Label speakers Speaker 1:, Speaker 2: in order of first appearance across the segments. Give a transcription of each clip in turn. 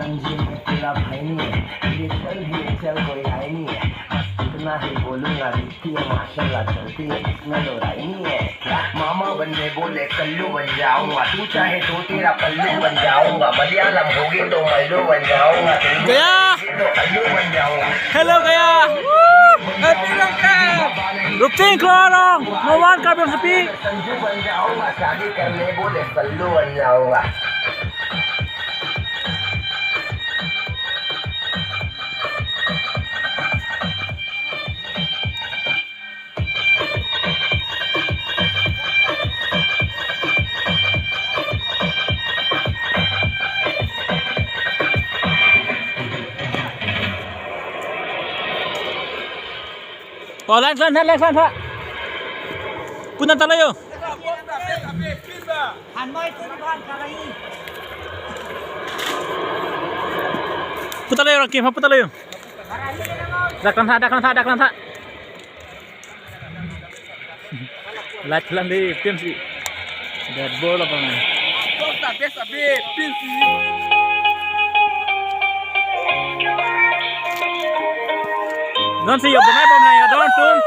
Speaker 1: तंजीम तेरा भाई नहीं है, ये चल भी चल कोई आए नहीं है, इतना ही बोलूंगा दिखती है माशाल्लाह चलती है इसमें लोराई नहीं है। मामा बनने बोले कल्लू बन जाऊंगा, तू चाहे तो तेरा पल्लू बन जाऊंगा, मलयालम होगी तो मल्लू बन जाऊंगा,
Speaker 2: गया
Speaker 1: तो कल्लू बन जाऊंगा।
Speaker 2: hello gaya Rupting keluar dong no one come and speak
Speaker 1: Sanju बन जाऊंगा, शादी करने बोले कल्लू बन जाऊंगा।
Speaker 2: oh langsung Pak punten talayo putar tayo Kim putar tayo daklan ha light lang di tim si dead ball apa man Don siyo bunay bom na yo don tum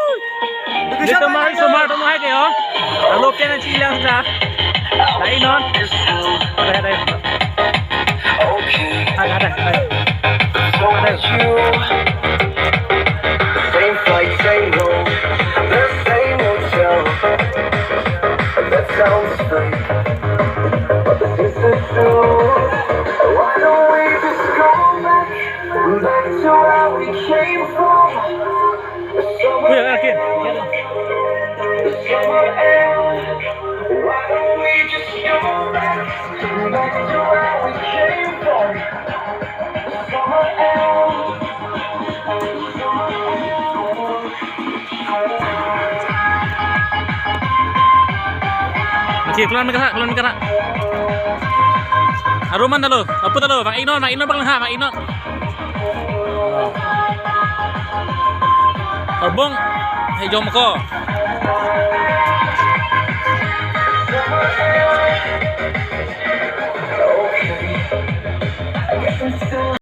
Speaker 2: dito sumar tumo hai kayo alok na silang sa dai non ada
Speaker 1: Same flight, same room, the same hotel. That sounds strange, but this is the truth. Why don't we just go back to where we came from? The summer air, the summer air. Why don't we just go back to where we came from? The summer air.
Speaker 2: Okey, keluar mereka. Aruman dulu, apa dulu? Mak Inon bang ha, Mak Inon. Terbang, hijau meko.